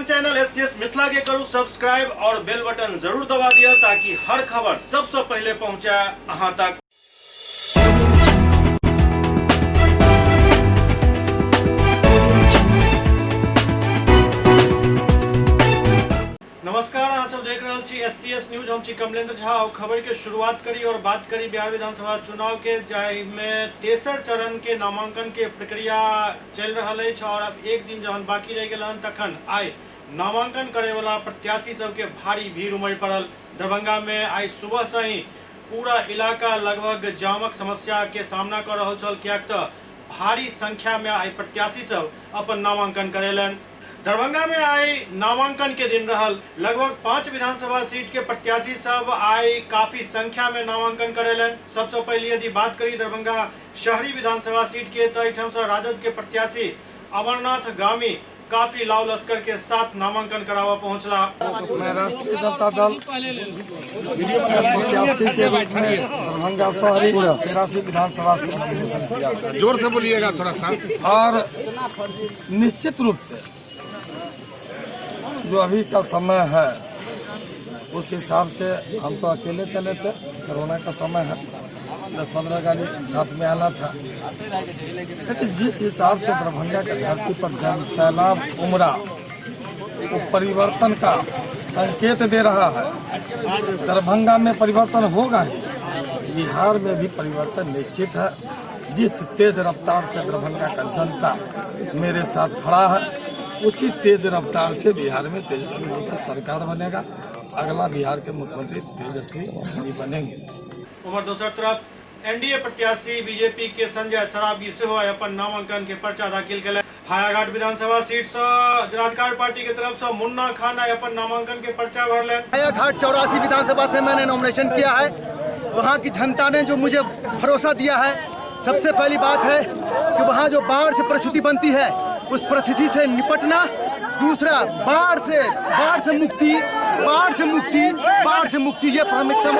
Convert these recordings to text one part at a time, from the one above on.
अपन channel SCS Mithila के करू subscribe और बेल बटन जरूर दबा दिया ताकि हर खबर सबसे पहले पहुंचे अहां तक। नमस्कार, अहाँ सब देख रहे छी एससीएस न्यूज। हम छी कमलेंद्र झा और खबर के शुरुआत करी और बात करी बिहार विधानसभा चुनाव के, जाहिमे तेसर चरण के नामांकन के प्रक्रिया चल रहा है और अब एक दिन जहन बाकी रह गए तखन आइ नामांकन करे वाला प्रत्याशी सब के भारी भीड़ उमड़ पड़ल। दरभंगा में आई सुबह से ही पूरा इलाका लगभग जामक समस्या के सामना कर रहा छल, कियाक तो भारी संख्या में आई प्रत्याशी सब अपन नामांकन करेलन। दरभंगा में आई नामांकन के दिन रहल, लगभग 5 विधानसभा सीट के प्रत्याशी सब आई काफी संख्या में नामांकन करेलन। सबसे पहले यदि बात करी दरभंगा शहरी विधानसभा सीट के, तो एठम से राजद के प्रत्याशी अमरनाथ गामी काफी लाव लश्कर के साथ नामांकन करावा पहुंचला। मैं राष्ट्रीय जनता दल प्रत्याशी के रूप में दरभंगा शहरी 83 विधानसभा से नॉमिनेशन किया। जोर से बोलिएगा थोड़ा सा। और निश्चित रूप से जो अभी का समय है उस हिसाब से हम तो अकेले चले थे, कोरोना का समय है, 10-15 गाड़ी साथ में आना था, लेकिन जिस हिसाब से दरभंगा के धरती पर जन सैलाब उमड़ा वो परिवर्तन का संकेत दे रहा है। दरभंगा में परिवर्तन होगा ही, बिहार में भी परिवर्तन निश्चित है। जिस तेज रफ्तार से दरभंगा का जनता मेरे साथ खड़ा है, उसी तेज रफ्तार से बिहार में तेजस्वी जी का सरकार बनेगा। अगला बिहार के मुख्यमंत्री तेजस्वी जी बनेंगे। उमर दूसरी तरफ एनडीए प्रत्याशी बीजेपी के संजय सराबी सेहो अपन नामांकन के पर्चा दाखिल कले। हायाघाट विधानसभा सीट से जनाधिकार पार्टी के तरफ से मुन्ना खान अपन नामांकन के पर्चा भरले। हायाघाट 84 विधानसभा से मैंने नॉमिनेशन किया है। वहाँ की जनता ने जो मुझे भरोसा दिया है, सबसे पहली बात है कि वहाँ जो बाढ़ से परिस्थिति बनती है उस परिस्थिति से निपटना, दूसरा बाढ़ से मुक्ति ये प्राथमिकता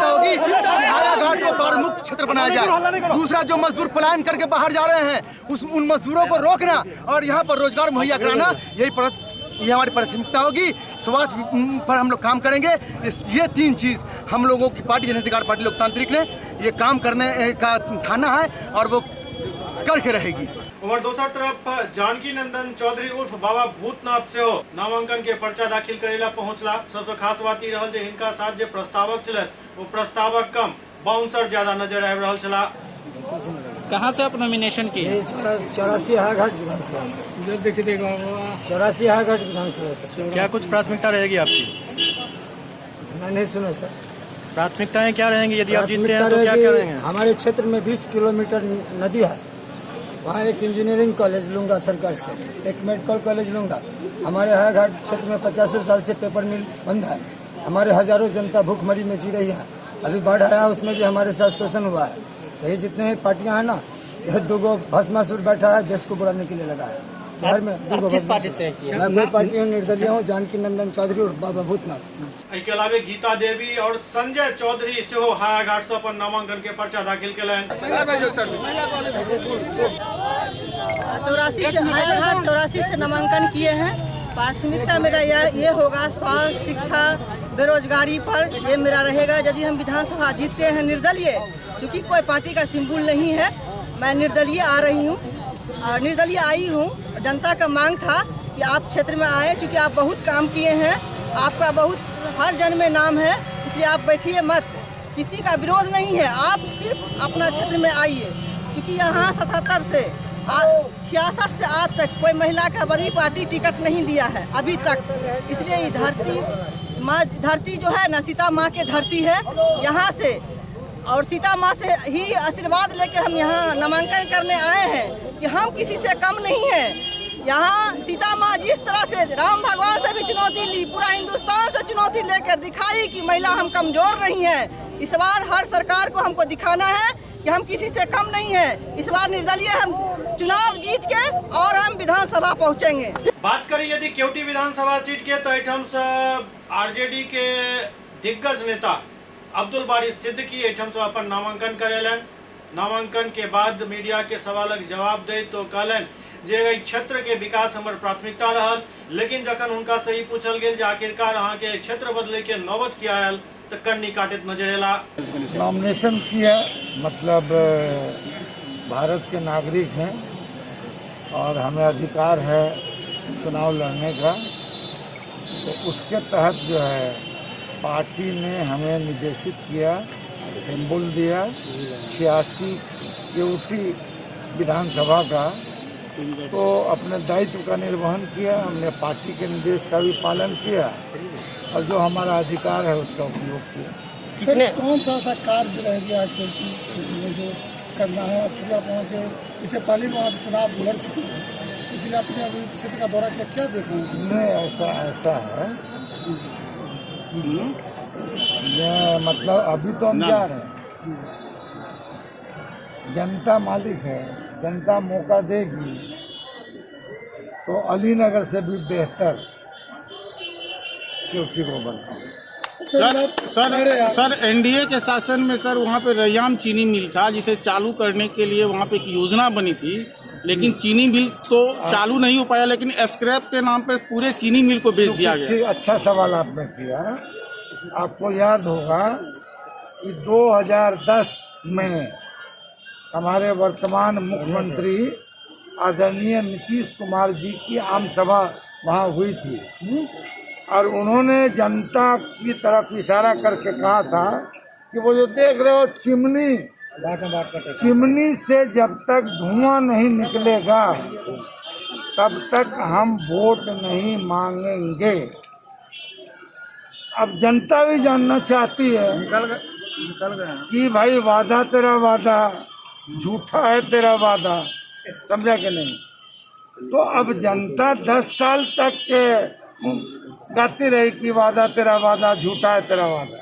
होगी कि हायाघाट को बाढ़ मुक्त क्षेत्र बनाया जाए। दूसरा, जो मजदूर पलायन करके बाहर जा रहे हैं उन मजदूरों को रोकना और यहाँ पर रोजगार मुहैया कराना, ये हमारी प्राथमिकता होगी। स्वास्थ्य पर हम लोग काम करेंगे। ये 3 चीज हम लोगों की पार्टी जनाधिकार पार्टी लोकतांत्रिक ने ये काम करने का ठाना है और वो करके रहेगी। उमर दूसरी तरफ जानकी नंदन चौधरी उर्फ बाबा भूतनाथ से हो नामांकन के पर्चा दाखिल करेला पहुंचला। सबसे खास बात ई रहल जे इनका साथ जो प्रस्तावक चले वो प्रस्तावक कम बाउंसर ज्यादा नजर आबि रहल छला। कहाँ से आप नॉमिनेशन किए? 84 हायाघाट विधानसभा से। 84 हायाघाट विधानसभा से। क्या कुछ प्राथमिकता रहेगी आपकी? मैं नहीं सुना सर। प्राथमिकताएं क्या रहेंगी यदि आप जीतते हैं तो क्या करेंगे? हमारे क्षेत्र में 20 किलोमीटर नदी है, वहाँ एक इंजीनियरिंग कॉलेज लूंगा सरकार से, एक मेडिकल कॉलेज लूंगा। हमारे हायाघाट क्षेत्र में 50 साल से पेपर मिल बंद है। हमारे हजारों जनता भूखमरी में जी रही है। अभी बाढ़ आया, उसमें भी हमारे साथ शोषण हुआ है। तो ये जितने पार्टियां हैं ना, यह 2 भस्मासुर बैठा है, देश को बुलाने के लिए लगा है। बिहार में 2 किस पार्टी से? मैं कोई पार्टी निर्दलीय हूँ, जानकी नंदन चौधरी और बाबा भूतनाथ। इसके अलावा गीता देवी और संजय चौधरी से हो हायाघाट से अपन नामांकन के पर्चा दाखिल करें। 84 से नामांकन किए हैं। प्राथमिकता मेरा ये होगा स्वास्थ्य, शिक्षा, बेरोजगारी पर ये मेरा रहेगा। यदि हम विधानसभा जीतते हैं निर्दलीय, चूँकि कोई पार्टी का सिंबल नहीं है, मैं निर्दलीय आ रही हूँ और निर्दलीय आई हूँ। जनता का मांग था कि आप क्षेत्र में आए, चूँकि आप बहुत काम किए हैं, आपका बहुत हर जन में नाम है, इसलिए आप बैठिए मत। किसी का विरोध नहीं है, आप सिर्फ अपना क्षेत्र में आइए। क्योंकि यहाँ 77 से 66 से आज तक कोई महिला का बड़ी पार्टी टिकट नहीं दिया है अभी तक। इसलिए ये धरती जो है ना, सीता माँ के धरती है। यहाँ से और सीता माँ से ही आशीर्वाद लेके हम यहाँ नामांकन करने आए हैं कि हम किसी से कम नहीं हैं। यहाँ सीता माँ जिस तरह से राम भगवान से भी चुनौती ली, पूरा हिंदुस्तान से चुनौती लेकर दिखाई कि महिला हम कमजोर नहीं हैं। इस बार हर सरकार को हमको दिखाना है कि हम किसी से कम नहीं हैं। इस बार निर्दलीय हम चुनाव जीत के और हम विधानसभा पहुँचेंगे। बात करें यदि केवटी विधानसभा सीट के, तो एठम से आरजेडी के दिग्गज नेता अब्दुल बारी सिद्दीकी एठम से अपन नामांकन करेलन। नामांकन के बाद मीडिया के सवालक जवाब दे तो कहलन जे एहि क्षेत्र के विकास हमर प्राथमिकता रहल, लेकिन जखन उनका सही पूछल गेल जे आखिरकार अहाँ के क्षेत्र बदले के नौबत किया आयल तो कन्नी काटित नजर एला। नॉमिनेशन किया, मतलब भारत के नागरिक हैं और हमें अधिकार है चुनाव लड़ने का, तो उसके तहत जो है पार्टी ने हमें निर्देशित किया, सिंबल दिया 86 क्यूटी विधानसभा का, तो अपने दायित्व का निर्वहन किया। हमने पार्टी के निर्देश का भी पालन किया और जो हमारा अधिकार है उसका उपयोग किया। सर, कौन सा ऐसा कार्य रह गया क्योंकि क्षेत्र में जो करना है? चूँकि आप वहाँ के इससे पहले वहाँ से चुनाव लड़ चुके हैं, इसलिए आपने अभी क्षेत्र का दौरा किया, क्या देखा? नहीं, ऐसा है, ये मतलब अभी तो हम जा रहे हैं, जनता मालिक है, जनता मौका देगी तो अलीनगर से भी बेहतर क्योंकि वो बनता है। सर एनडीए के शासन में सर वहाँ पे रैयाम चीनी मिल था जिसे चालू करने के लिए वहाँ पे एक योजना बनी थी, लेकिन चीनी मिल तो चालू नहीं हो पाया, लेकिन स्क्रैप के नाम पे पूरे चीनी मिल को बेच दिया गया। अच्छा सवाल आपने किया। आपको याद होगा कि 2010 में हमारे वर्तमान मुख्यमंत्री आदरणीय नीतीश कुमार जी की आम सभा वहाँ हुई थी और उन्होंने जनता की तरफ इशारा करके कहा था कि वो जो देख रहे हो चिमनी से जब तक धुआं नहीं निकलेगा तब तक हम वोट नहीं मांगेंगे। अब जनता भी जानना चाहती है कि भाई वादा तेरा वादा झूठा है, तेरा वादा, समझा कि नहीं? तो अब जनता 10 साल तक गाती रही कि वादा तेरा वादा झूठा है तेरा वादा,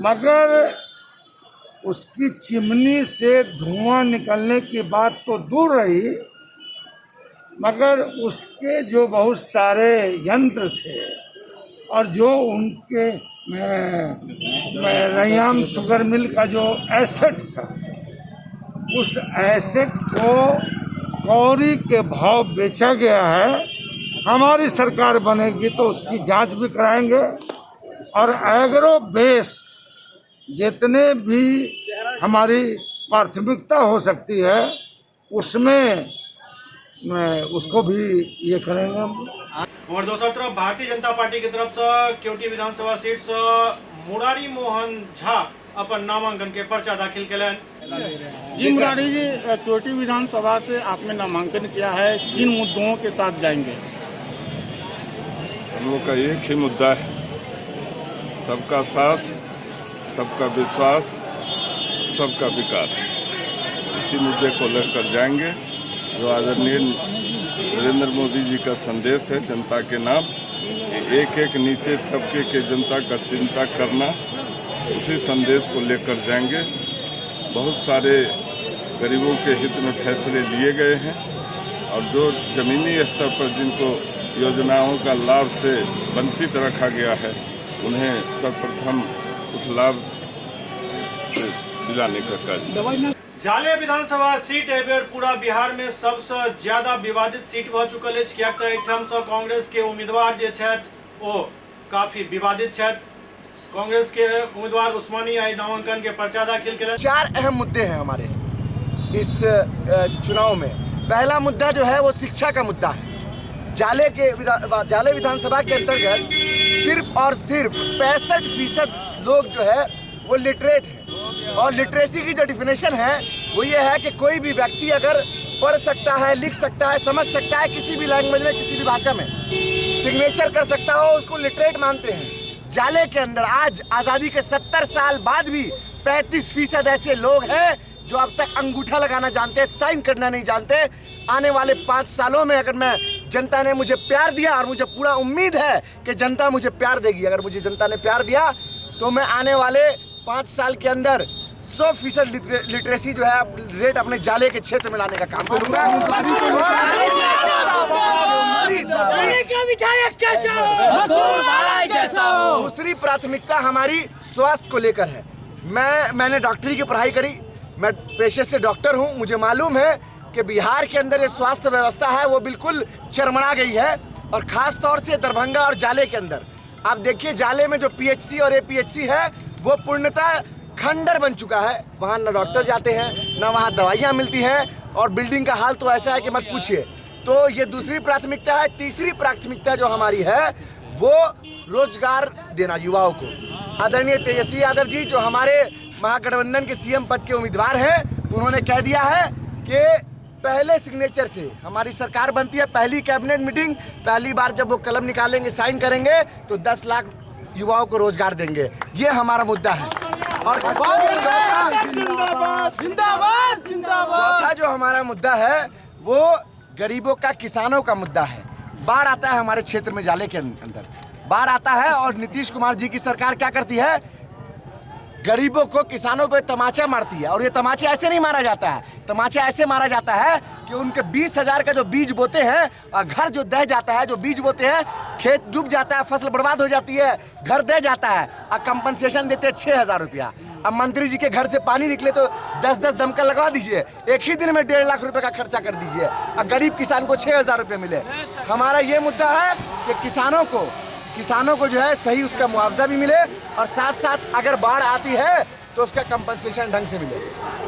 मगर उसकी चिमनी से धुआं निकलने की बात तो दूर रही, मगर उसके जो बहुत सारे यंत्र थे और जो उनके रैयाम शुगर मिल का जो एसेट था, उस एसेट को कौड़ी के भाव बेचा गया है। हमारी सरकार बनेगी तो उसकी जांच भी कराएंगे और एग्रो बेस्ड जितने भी हमारी प्राथमिकता हो सकती है उसमें उसको भी ये करेंगे। और दूसरी तरफ भारतीय जनता पार्टी की तरफ से केवटी विधानसभा सीट से मुरारी मोहन झा अपन नामांकन के पर्चा दाखिल करें। जी मुरारी जी, केवटी विधानसभा से आपने नामांकन किया है, किन मुद्दों के साथ जाएंगे? हम लोग का एक ही मुद्दा है, सबका साथ, सबका विश्वास, सबका विकास। इसी मुद्दे को लेकर जाएंगे जो आदरणीय नरेंद्र मोदी जी का संदेश है जनता के नाम, एक एक नीचे तबके के जनता का चिंता करना, उसी संदेश को लेकर जाएंगे। बहुत सारे गरीबों के हित में फैसले लिए गए हैं और जो जमीनी स्तर पर जिनको योजनाओं का लाभ से वंचित रखा गया है उन्हें सर्वप्रथम उस लाभ दिलाने का कार्य। जाले विधानसभा सीट एबेर पूरा बिहार में सबसे ज्यादा विवादित सीट भ चुकल है, कियाक त एठाम से कांग्रेस के उम्मीदवार जे छथि ओ काफी विवादित छथि। कांग्रेस के उम्मीदवार उस्मानी आई नामांकन के पर्चा दाखिल करें। 4 अहम मुद्दे हैं हमारे इस चुनाव में। पहला मुद्दा जो है वो शिक्षा का मुद्दा है। जाले विधानसभा के अंतर्गत सिर्फ और सिर्फ 65% लोग जो है वो लिटरेट हैं और लिटरेसी की जो डिफिनेशन है वो ये है कि कोई भी व्यक्ति अगर पढ़ सकता है, लिख सकता है, समझ सकता है, किसी भी लैंग्वेज में, किसी भी भाषा में सिग्नेचर कर सकता हो, उसको लिटरेट मानते हैं। जाले के अंदर आज आज़ादी के 70 साल बाद भी 35% ऐसे लोग हैं जो अब तक अंगूठा लगाना जानते हैं, साइन करना नहीं जानते। आने वाले 5 सालों में अगर मैं जनता ने मुझे प्यार दिया और मुझे पूरा उम्मीद है कि जनता मुझे प्यार देगी, अगर मुझे जनता ने प्यार दिया तो मैं आने वाले 5 साल के अंदर 100% लिटरेसी जो है रेट अपने जाले के क्षेत्र में लाने का काम करूंगा। दूसरी प्राथमिकता हमारी स्वास्थ्य को लेकर है। मैंने डॉक्टरी की पढ़ाई करी, मैं पेशे से डॉक्टर हूं। मुझे मालूम है कि बिहार के अंदर ये स्वास्थ्य व्यवस्था है वो बिल्कुल चरमरा गई है, और ख़ास तौर से दरभंगा और जाले के अंदर। आप देखिए जाले में जो पीएचसी और एपीएचसी है वो पूर्णतः खंडर बन चुका है। वहाँ न डॉक्टर जाते हैं, न वहाँ दवाइयाँ मिलती हैं, और बिल्डिंग का हाल तो ऐसा है कि मत पूछिए। तो ये दूसरी प्राथमिकता है। तीसरी प्राथमिकता जो हमारी है वो रोजगार देना युवाओं को। आदरणीय तेजस्वी यादव जी जो हमारे महागठबंधन के सीएम पद के उम्मीदवार हैं, उन्होंने कह दिया है कि पहले सिग्नेचर से हमारी सरकार बनती है, पहली कैबिनेट मीटिंग, पहली बार जब वो कलम निकालेंगे, साइन करेंगे तो 10 लाख युवाओं को रोजगार देंगे। ये हमारा मुद्दा है। और चौथा जो हमारा मुद्दा है वो गरीबों का, किसानों का मुद्दा है। बाढ़ आता है हमारे क्षेत्र में, जाले के अंदर बाढ़ आता है, और नीतीश कुमार जी की सरकार क्या करती है, गरीबों को, किसानों पे तमाचा मारती है। और ये तमाचा ऐसे नहीं मारा जाता है, तमाचा ऐसे मारा जाता है कि उनके 20,000 का जो बीज बोते हैं और घर जो दह जाता है, जो बीज बोते हैं, खेत डूब जाता है, फसल बर्बाद हो जाती है, घर दह जाता है, और कंपनसेशन देते हैं 6,000 रुपया। अब मंत्री जी के घर से पानी निकले तो 10-10 दमकल लगवा दीजिए, एक ही दिन में 1.5 लाख रुपए का खर्चा कर दीजिए, और गरीब किसान को 6,000 रुपये मिले। हमारा ये मुद्दा है कि किसानों को जो है सही उसका मुआवजा भी मिले, और साथ साथ अगर बाढ़ आती है तो उसका कंपनसेशन ढंग से मिले।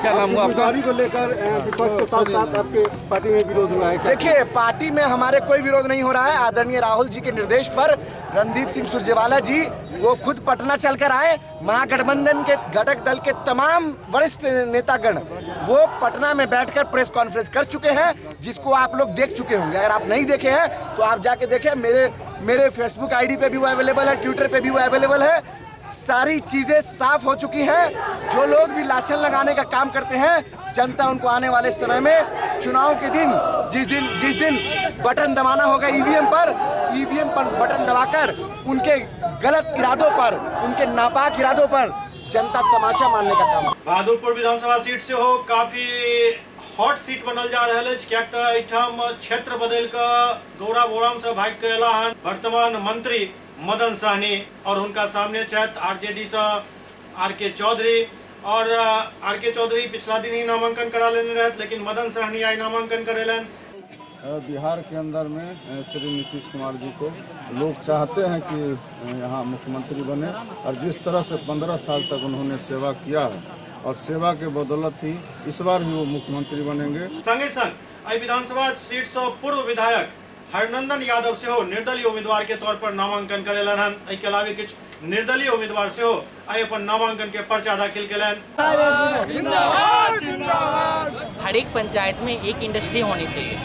क्या नाम हुआ आपका? को लेकर विपक्ष के साथ साथ आपके पार्टी में विरोध हुआ है? देखिए, पार्टी में हमारे कोई विरोध नहीं हो रहा है। आदरणीय राहुल जी के निर्देश पर रणदीप सिंह सुरजेवाला जी वो खुद पटना चलकर आए। महागठबंधन के घटक दल के तमाम वरिष्ठ नेतागण वो पटना में बैठकर प्रेस कॉन्फ्रेंस कर चुके हैं, जिसको आप लोग देख चुके होंगे। अगर आप नहीं देखे हैं तो आप जाके देखें। मेरे फेसबुक आईडी पे भी वो अवेलेबल है, ट्विटर पे भी वो अवेलेबल है। सारी चीजें साफ हो चुकी हैं। जो लोग भी लाछन लगाने का काम करते हैं, जनता उनको आने वाले समय में, चुनाव के दिन, जिस दिन बटन दबाना होगा ईवीएम पर बटन दबाकर उनके गलत इरादों पर, उनके नापाक इरादों पर जनता तमाचा मारने का काम। बहादुरपुर विधानसभा सीट से हो काफी हॉट सीट बनल जा रहा है। क्या क्षेत्र बदल कर गौरा बोराम से भाग के अला हन वर्तमान मंत्री मदन सहनी, और उनका सामने छत आरजेडी से आर.के. चौधरी। और आर.के. चौधरी पिछला दिन ही नामांकन करा लेने रहे, लेकिन मदन सहनी आई नामांकन करेलन। बिहार के अंदर में श्री नीतीश कुमार जी को लोग चाहते हैं कि यहाँ मुख्यमंत्री बने, और जिस तरह से 15 साल तक उन्होंने सेवा किया है, और सेवा के बदौलत ही इस बार भी वो मुख्यमंत्री बनेंगे। संगे संग विधानसभा सीट से पूर्व विधायक हरनंदन यादव से हो निर्दलीय उम्मीदवार के तौर पर नामांकन करेलन हन। के अलावे कुछ निर्दलीय उम्मीदवार से हो आई अपन नामांकन के पर्चा दाखिल करेलन। हर एक पंचायत में एक इंडस्ट्री होनी चाहिए।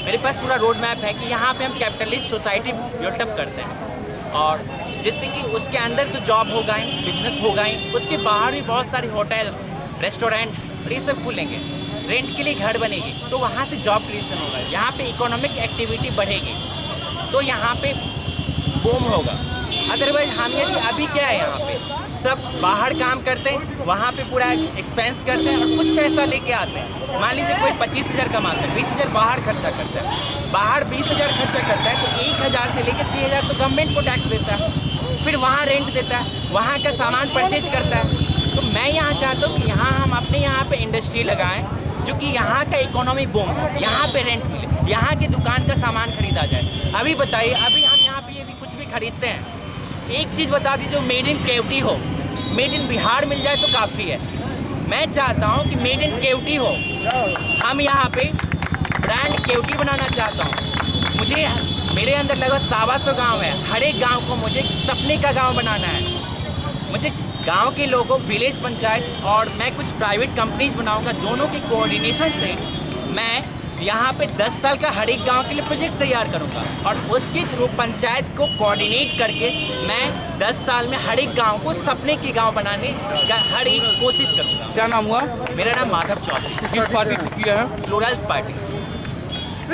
मेरे पास पूरा रोड मैप है कि यहाँ पे हम कैपिटलिस्ट सोसाइटी बिल्डअप करते हैं, और जिससे कि उसके अंदर तो जॉब हो गए, बिजनेस हो गए, उसके बाहर भी बहुत सारे होटल्स, रेस्टोरेंट ये सब खुलेंगे, रेंट के लिए घर बनेगी, तो वहाँ से जॉब क्रिएशन होगा, यहाँ पे इकोनॉमिक एक्टिविटी बढ़ेगी, तो यहाँ पे बूम होगा। अदरवाइज हम यदि अभी क्या है, यहाँ पे सब बाहर काम करते हैं, वहाँ पे पूरा एक्सपेंस करते हैं और कुछ पैसा लेके आते हैं। मान लीजिए कोई 25,000 कमाता है, 20,000 बाहर खर्चा करता है, बाहर 20,000 खर्चा करता है तो 1,000 से लेकर 6,000 तो गवर्नमेंट को टैक्स देता है, फिर वहाँ रेंट देता है, वहाँ का सामान परचेज करता है। तो मैं यहाँ चाहता हूँ कि यहाँ हम अपने यहाँ पे इंडस्ट्री लगाएं, जो कि यहाँ का इकोनॉमी बूम हो, यहाँ पे रेंट मिले, यहाँ के दुकान का सामान खरीदा जाए। अभी बताइए, अभी हम यहाँ पे यदि कुछ भी खरीदते हैं, एक चीज़ बता दीजिए, जो मेड इन केवटी हो, मेड इन बिहार मिल जाए तो काफ़ी है। मैं चाहता हूँ कि मेड इन केवटी हो, हम यहाँ पे ब्रांड केवटी बनाना चाहता हूँ। मुझे मेरे अंदर लगभग 125 गाँव है, हर एक गाँव को मुझे सपने का गाँव बनाना है। मुझे गांव के लोगों, विलेज पंचायत और मैं कुछ प्राइवेट कंपनीज बनाऊंगा, दोनों के कोऑर्डिनेशन से मैं यहाँ पे 10 साल का हर एक गांव के लिए प्रोजेक्ट तैयार करूँगा, और उसके थ्रू पंचायत को कोऑर्डिनेट करके मैं 10 साल में हर एक गांव को सपने की गांव बनाने का हर एक कोशिश करूँगा। क्या नाम हुआ? मेरा नाम माधव चौधरी। किस पार्टी से किया है? Plurals party.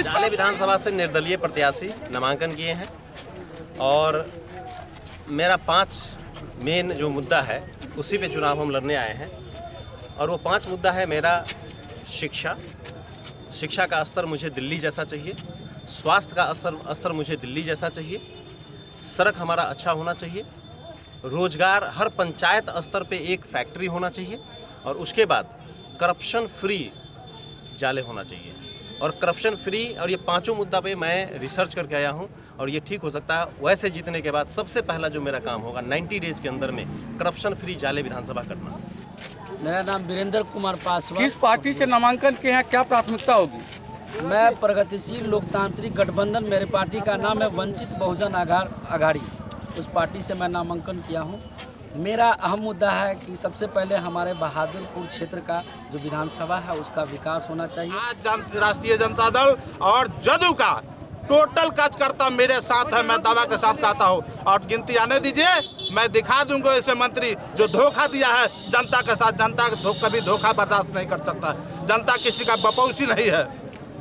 जाले विधानसभा से निर्दलीय प्रत्याशी नामांकन किए हैं, और मेरा 5 मेन जो मुद्दा है उसी पे चुनाव हम लड़ने आए हैं। और वो 5 मुद्दा है मेरा शिक्षा का स्तर मुझे दिल्ली जैसा चाहिए, स्वास्थ्य का स्तर मुझे दिल्ली जैसा चाहिए, सड़क हमारा अच्छा होना चाहिए, रोजगार हर पंचायत स्तर पे एक फैक्ट्री होना चाहिए, और उसके बाद करप्शन फ्री जाले होना चाहिए। और करप्शन फ्री, और ये पांचों मुद्दा पे मैं रिसर्च करके आया हूँ और ये ठीक हो सकता है। वैसे जीतने के बाद सबसे पहला जो मेरा काम होगा 90 डेज के अंदर में करप्शन फ्री जाले विधानसभा करना। मेरा नाम वीरेंद्र कुमार पासवान। किस पार्टी से नामांकन के हैं, क्या प्राथमिकता होगी? मैं प्रगतिशील लोकतांत्रिक गठबंधन, मेरे पार्टी का नाम है वंचित बहुजन आघाड़ी, उस पार्टी से मैं नामांकन किया हूँ। मेरा अहम मुद्दा है कि सबसे पहले हमारे बहादुरपुर क्षेत्र का जो विधानसभा है उसका विकास होना चाहिए। आज राष्ट्रीय जनता दल और जदयू का टोटल कार्यकर्ता मेरे साथ है, मैं दावा के साथ कहता हूँ। और गिनती आने दीजिए, मैं दिखा दूंगा ऐसे मंत्री जो धोखा दिया है जनता के साथ। जनता कभी धोखा बर्दाश्त नहीं कर सकता, जनता किसी का बपौसी नहीं है।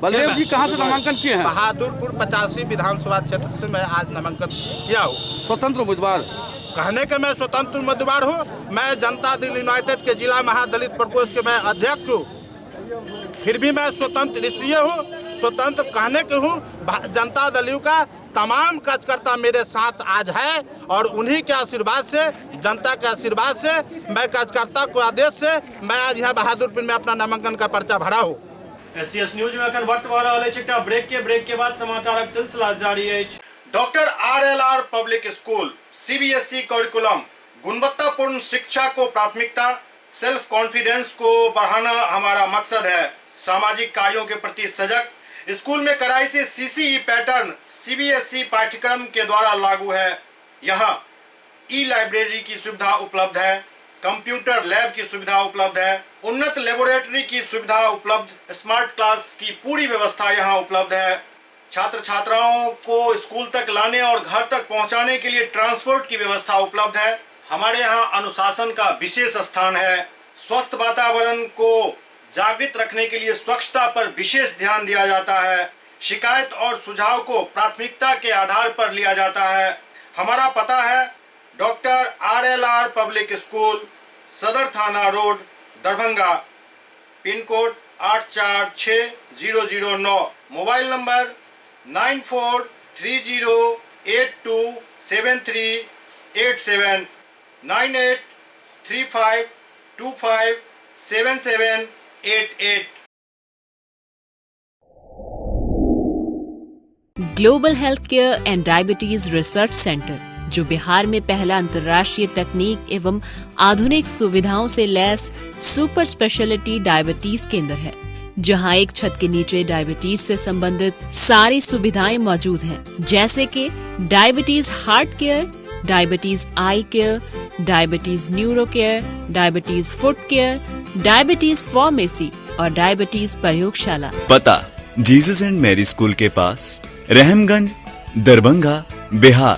बलदेव जी कहाँ से नामांकन किए हैं? बहादुरपुर 85 विधानसभा क्षेत्र से मैं आज नामांकन किया हूँ। स्वतंत्र उम्मीदवार कहने के मैं स्वतंत्र उम्मीदवार हूँ। मैं जनता दल यूनाइटेड के जिला महादलित प्रकोष्ठ के मैं अध्यक्ष हूँ, फिर भी मैं स्वतंत्र इसलिए हूँ, स्वतंत्र कहने के हूँ। जनता दल यू का तमाम कार्यकर्ता मेरे साथ आज है और उन्हीं के आशीर्वाद से, जनता के आशीर्वाद से, मैं कार्यकर्ता को आदेश से मैं आज यहाँ बहादुरपुर में अपना नामांकन का पर्चा भरा हूँ। एससीएस न्यूज में अखन वक्त भऽ रहल अछि एकटा ब्रेक के बाद समाचारक सिलसिला जारी अछि। Doctor RLR public school CBSE curriculum गुणवत्तापूर्ण शिक्षा को प्राथमिकता, सेल्फ कॉन्फिडेंस को बढ़ाना हमारा मकसद है। सामाजिक कार्यों के प्रति सजग स्कूल में कड़ाई से CCE पैटर्न CBSE पाठ्यक्रम के द्वारा लागू है। यहाँ लाइब्रेरी की सुविधा उपलब्ध है, कंप्यूटर लैब की सुविधा उपलब्ध है, उन्नत लेबोरेटरी की सुविधा उपलब्ध, स्मार्ट क्लास की पूरी व्यवस्था यहाँ उपलब्ध है। छात्र छात्राओं को स्कूल तक लाने और घर तक पहुंचाने के लिए ट्रांसपोर्ट की व्यवस्था उपलब्ध है। हमारे यहाँ अनुशासन का विशेष स्थान है। स्वस्थ वातावरण को जागृत रखने के लिए स्वच्छता पर विशेष ध्यान दिया जाता है। शिकायत और सुझाव को प्राथमिकता के आधार पर लिया जाता है। हमारा पता है डॉक्टर RLR पब्लिक स्कूल, सदर थाना road, Darbhanga, pin code 846009, mobile number 9430827387, 9835257788। Global health care and diabetes research centre, जो बिहार में पहला अंतर्राष्ट्रीय तकनीक एवं आधुनिक सुविधाओं से लैस सुपर स्पेशलिटी डायबिटीज केंद्र है, जहां एक छत के नीचे डायबिटीज से संबंधित सारी सुविधाएं मौजूद हैं, जैसे कि diabetes heart care, diabetes eye care, diabetes neuro care, diabetes foot care, diabetes pharmacy और डायबिटीज प्रयोगशाला। पता जीसस एंड मैरी स्कूल के पास, रहमगंज, दरभंगा, बिहार।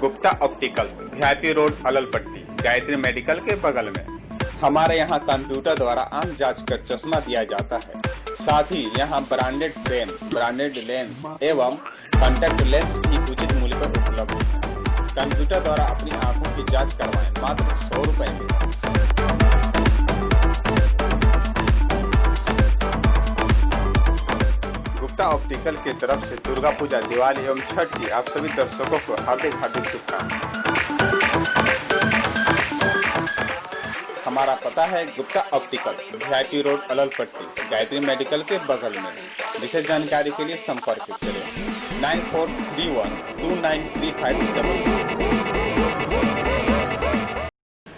गुप्ता ऑप्टिकल, भियापी रोड, अललपट्टी, गायत्री मेडिकल के बगल में। हमारे यहाँ कंप्यूटर द्वारा आंख जांच कर चश्मा दिया जाता है। साथ ही यहाँ ब्रांडेड फ्रेम, ब्रांडेड लेंस एवं कॉन्टैक्ट लेंस भी उचित मूल्य पर उपलब्ध है। कंप्यूटर द्वारा अपनी आंखों की जांच करवाएं मात्र 100 रुपए में। गुप्ता ऑप्टिकल की तरफ से दुर्गा पूजा, दिवाली एवं छठ की आप सभी दर्शकों को हार्दिक शुभकामनाएं। हमारा पता है गुप्ता ऑप्टिकल, भियापी रोड, अललपट्टी, गायत्री मेडिकल के बगल में। विशेष जानकारी के लिए संपर्क करें 9431293577।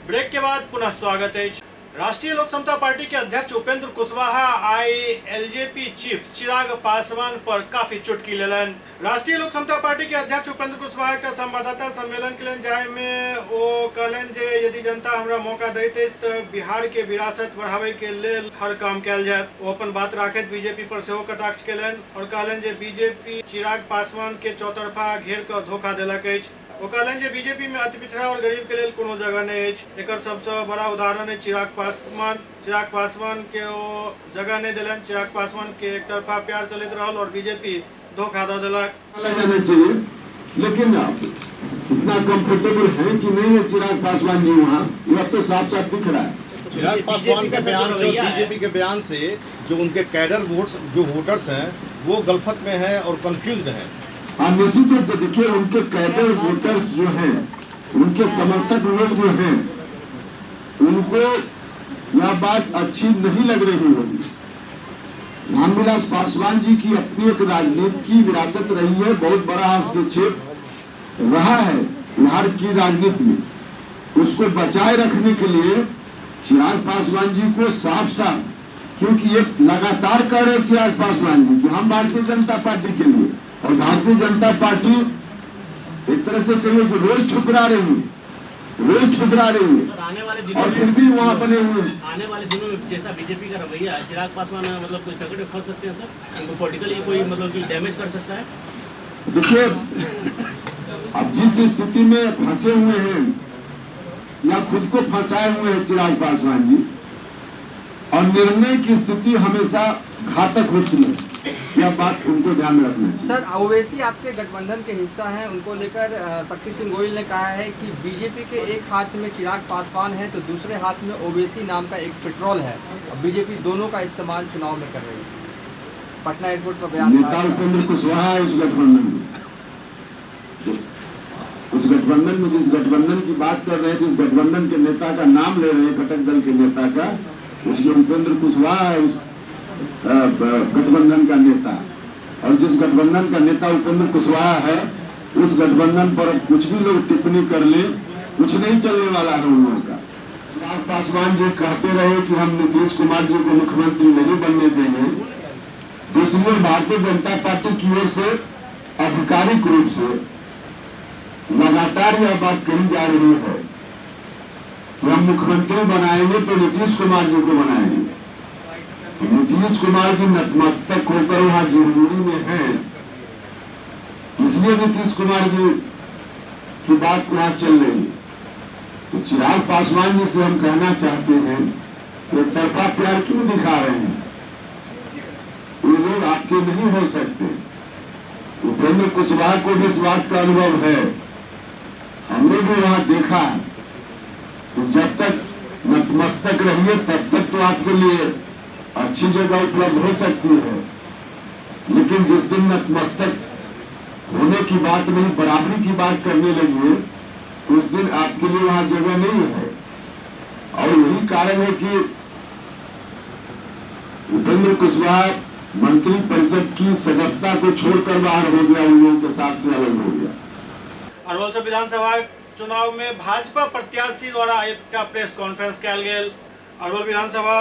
ब्रेक के बाद पुनः स्वागत है। राष्ट्रीय लोक समता पार्टी के अध्यक्ष उपेंद्र कुशवाहा आई एलजेपी चीफ चिराग पासवान पर काफी चुटकी लेलन। राष्ट्रीय लोक समता पार्टी के अध्यक्ष उपेंद्र कुशवाहा एक संवाददाता सम्मेलन के जाय में वो कहलन जे यदि जनता हमरा मौका दैत अछि त बिहार के विरासत बढ़ावे के लेल हर काम कयल जायत। वो अपन बात राखैत बीजेपी पर सेहो कटाक्ष केलन और कहलन जे बीजेपी चिराग पासवान के चौतरफा घेर कर धोखा देलक अछि। वो कहलन जे बीजेपी में अति पिछड़ा और गरीब के लिए कोनो जगह नहीं है। एक सबसे बड़ा उदाहरण है चिराग पासवान के वो जगह नहीं दिलन। चिराग पासवान के एक तरफा प्यार चलित रहल और बीजेपी धोखा दे दिलक। लेकिन इतना कंफर्टेबल है कि नहीं है चिराग पासवान जी वहाँ, यह तो साफ साफ दिख रहा है। चिराग पासवान के बयान से, बीजेपी के बयान से जो उनके कैडर वोटर्स हैं वो गलफत में है और कंफ्यूज्ड हैं। हाँ, निश्चित रूप से देखिए उनके कैडर वोटर्स जो हैं, उनके समर्थक लोग जो हैं, उनको यह बात अच्छी नहीं लग रही होगी रामविलास पासवान जी की अपनी एक राजनीति की विरासत रही है, बहुत बड़ा हस्तक्षेप रहा है बिहार की राजनीति में। उसको बचाए रखने के लिए चिराग पासवान जी को साफ साफ, क्योंकि ये लगातार कह रहे चिराग पासवान जी कि हम भारतीय जनता पार्टी के लिए, और भारतीय जनता पार्टी एक तरह से कहिए कि रोज ठुकरा रही है, रोज ठुकरा रही है, और फिर भी वहाँ बने हुए हैं। आने वाले दिनों में जैसा बीजेपी का रवैया है, चिराग पासवान मतलब कोई संकट में फंस सकते हैं सर, उनको पॉलिटिकली कोई मतलब कि डैमेज कर सकता है। देखिए, अब जिस स्थिति में फंसे हुए हैं या खुद को फंसाए हुए हैं चिराग पासवान जी, और निर्णय की स्थिति हमेशा घातक होती है, यह बात उनको ध्यान में रखना चाहिए। सर, ओवैसी आपके गठबंधन के हिस्सा हैं, उनको लेकर शक्ति सिंह गोयल ने कहा है कि बीजेपी के एक हाथ में चिराग पासवान है तो दूसरे हाथ में ओवैसी नाम का एक पेट्रोल है, और बीजेपी दोनों का इस्तेमाल चुनाव में कर रही है। पटना एयरपोर्ट पर बयान नेता उपेंद्र कुशवाहा है उस गठबंधन में, उस गठबंधन में जिस गठबंधन की बात कर रहे हैं, जिस गठबंधन के नेता का नाम ले रहे हैं, घटक दल के नेता का, उसमें उपेंद्र कुशवाहा है उस गठबंधन का नेता, और जिस गठबंधन का नेता उपेंद्र कुशवाहा है उस गठबंधन पर कुछ भी लोग टिप्पणी कर ले, कुछ नहीं चलने वाला है उन लोगों का। चिराग पासवान जी कहते रहे कि हम नीतीश कुमार जी को मुख्यमंत्री नहीं बनने देंगे, दूसरी भारतीय जनता पार्टी की ओर से आधिकारिक रूप से लगातार यह बात कही जा रही है कि हम मुख्यमंत्री बनाएंगे तो नीतीश कुमार जी को बनाएंगे। नीतीश कुमार जी नतमस्तक होकर वहां जरूरी में है, इसलिए नीतीश कुमार जी की बात वहां चल रही है। तो चिराग पासवान जी से हम कहना चाहते हैं कि तरफा प्यार क्यों दिखा रहे हैं, ये लोग आपके नहीं हो सकते। उपेंद्र कुशवाहा को भी इस बात का अनुभव है, हमने भी वहां देखा है। तो जब तक नतमस्तक रहिए तब तक तो आपके लिए अच्छी जगह उपलब्ध हो सकती है, लेकिन जिस दिन नतमस्तक होने की बात नहीं, बराबरी की बात करने लगी तो उस दिन आपके लिए वहां जगह नहीं है। और यही कारण है कि उपेंद्र कुशवाहा मंत्री परिषद की सदस्यता को छोड़कर बाहर हो गया, उन लोगों के साथ से अलग हो गया। अरवल से विधानसभा चुनाव में भाजपा प्रत्याशी द्वारा एक प्रेस कॉन्फ्रेंस कल गेल। अरवल विधानसभा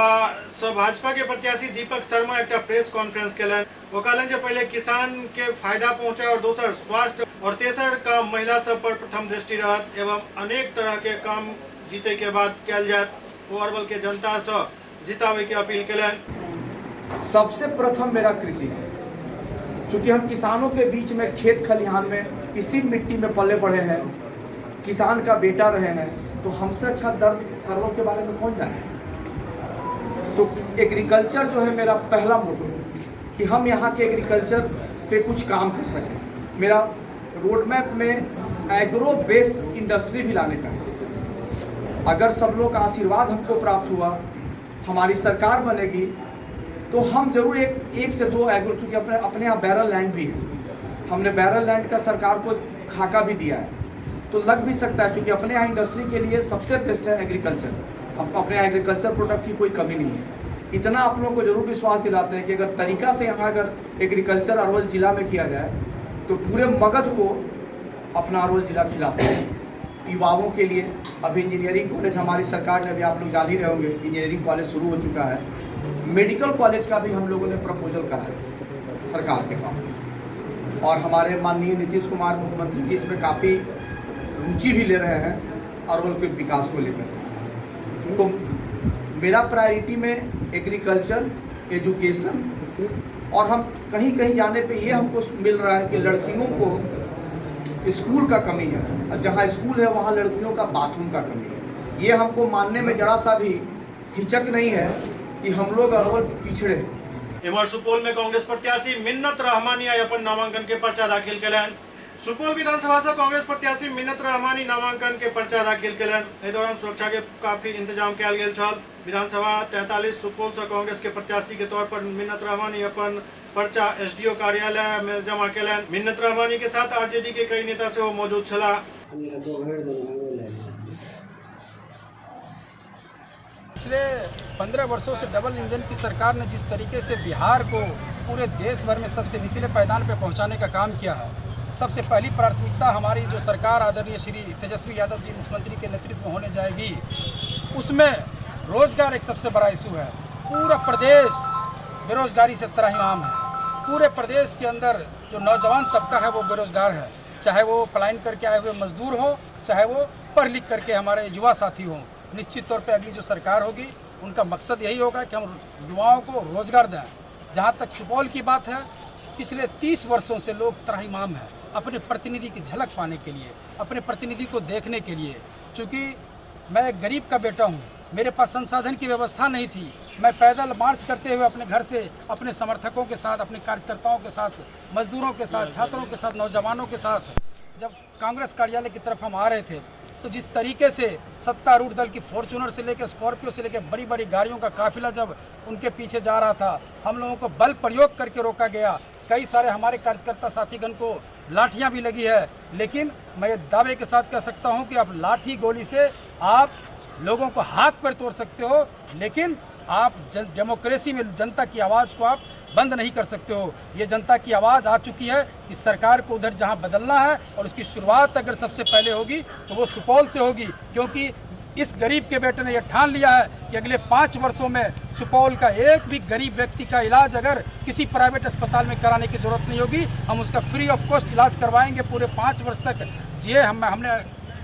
से भाजपा के प्रत्याशी दीपक शर्मा एक प्रेस कॉन्फ्रेंस कलन। वो कहलन जे पहले किसान के फायदा पहुंचे और दोसर स्वास्थ्य और तेसर का महिला सब पर प्रथम दृष्टि रहत एवं अनेक तरह के काम जीते के बाद कल जात। वो अरवल के जनता से जितावे की अपील कलन। सबसे प्रथम मेरा कृषि है, चूँकि हम किसानों के बीच में खेत खलिहान में इसी मिट्टी में पले बढ़े हैं, किसान का बेटा रहे हैं, तो हमसे अच्छा दर्द अरवल के बारे में कौन जाने। तो एग्रीकल्चर जो है मेरा पहला मोटो कि हम यहाँ के एग्रीकल्चर पे कुछ काम कर सकें। मेरा रोड मैप में एग्रो बेस्ड इंडस्ट्री भी लाने का है। अगर सब लोग का आशीर्वाद हमको प्राप्त हुआ, हमारी सरकार बनेगी, तो हम जरूर एक से दो एग्रो, क्योंकि अपने यहाँ बैरल लैंड भी है, हमने बैरल लैंड का सरकार को खाका भी दिया है, तो लग भी सकता है। क्योंकि अपने यहाँ इंडस्ट्री के लिए सबसे बेस्ट है एग्रीकल्चर, हम अपने यहाँ एग्रीकल्चर प्रोडक्ट की कोई कमी नहीं है। इतना आप लोगों को जरूर विश्वास दिलाते हैं कि अगर तरीका से यहाँ अगर एग्रीकल्चर अरवल जिला में किया जाए तो पूरे मगध को अपना अरवल जिला खिला सकते। युवाओं के लिए अभी इंजीनियरिंग कॉलेज हमारी सरकार ने, अभी आप लोग जान ही रहे होंगे, इंजीनियरिंग कॉलेज शुरू हो चुका है। मेडिकल कॉलेज का भी हम लोगों ने प्रपोजल करा है सरकार के पास, और हमारे माननीय नीतीश कुमार मुख्यमंत्री जी इसमें काफ़ी रुचि भी ले रहे हैं अरवल के विकास को लेकर। तो मेरा प्रायोरिटी में एग्रीकल्चर, एजुकेशन, और हम कहीं कहीं जाने पे ये हमको मिल रहा है कि लड़कियों को स्कूल का कमी है, और जहाँ स्कूल है वहाँ लड़कियों का बाथरूम का कमी है। ये हमको मानने में जरा सा भी हिचक नहीं है कि हम लोग अरवल पिछड़े हैं। इमर सुपौल में कांग्रेस प्रत्याशी मिन्नत रहमानी अपन नामांकन के पर्चा दाखिल कलन। सुपौल विधानसभा से कांग्रेस प्रत्याशी मिन्नत रहमानी नामांकन के पर्चा दाखिल कलन। एहि दौरान सुरक्षा के काफी इंतजाम कयल गेल छल। विधानसभा 43 सुपौल से कांग्रेस के प्रत्याशी के तौर पर मिन्नत रहमानी अपन पर्चा एसडीओ कार्यालय में जमा कलन। मिन्नत रहमानी के साथ आरजेडी के कई नेता से मौजूद छला। पिछले 15 वर्षों से डबल इंजन की सरकार ने जिस तरीके से बिहार को पूरे देश भर में सबसे निचले पायदान पर पहुंचाने का काम किया है, सबसे पहली प्राथमिकता हमारी जो सरकार आदरणीय श्री तेजस्वी यादव जी मुख्यमंत्री के नेतृत्व में होने जाएगी, उसमें रोजगार एक सबसे बड़ा इशू है। पूरा प्रदेश बेरोजगारी से त्राहिमाम है। पूरे प्रदेश के अंदर जो नौजवान तबका है वो बेरोजगार है, चाहे वो पलायन करके आए हुए मजदूर हो, चाहे वो पढ़ लिख करके हमारे युवा साथी हों। निश्चित तौर पे अगली जो सरकार होगी उनका मकसद यही होगा कि हम युवाओं को रोजगार दें। जहाँ तक सुपौल की बात है, पिछले 30 वर्षों से लोग त्राहिमाम हैं अपने प्रतिनिधि की झलक पाने के लिए, अपने प्रतिनिधि को देखने के लिए। चूँकि मैं एक गरीब का बेटा हूँ, मेरे पास संसाधन की व्यवस्था नहीं थी, मैं पैदल मार्च करते हुए अपने घर से अपने समर्थकों के साथ, अपने कार्यकर्ताओं के साथ, मजदूरों के साथ, छात्रों के साथ, नौजवानों के साथ जब कांग्रेस कार्यालय की तरफ हम आ रहे थे, तो जिस तरीके से सत्तारूढ़ दल की फॉर्च्यूनर से लेकर स्कॉर्पियो से लेकर बड़ी बड़ी गाड़ियों का काफिला जब उनके पीछे जा रहा था, हम लोगों को बल प्रयोग करके रोका गया। कई सारे हमारे कार्यकर्ता साथीगण को लाठियां भी लगी है, लेकिन मैं दावे के साथ कह सकता हूं कि आप लाठी गोली से आप लोगों को हाथ पर तोड़ सकते हो, लेकिन आप डेमोक्रेसी में जनता की आवाज़ को आप बंद नहीं कर सकते हो। ये जनता की आवाज़ आ चुकी है कि सरकार को उधर जहां बदलना है, और उसकी शुरुआत अगर सबसे पहले होगी तो वो सुपौल से होगी, क्योंकि इस गरीब के बेटे ने यह ठान लिया है कि अगले 5 वर्षों में सुपौल का एक भी गरीब व्यक्ति का इलाज अगर किसी प्राइवेट अस्पताल में कराने की जरूरत नहीं होगी, हम उसका फ्री ऑफ कॉस्ट इलाज करवाएंगे पूरे 5 वर्ष तक। ये हमने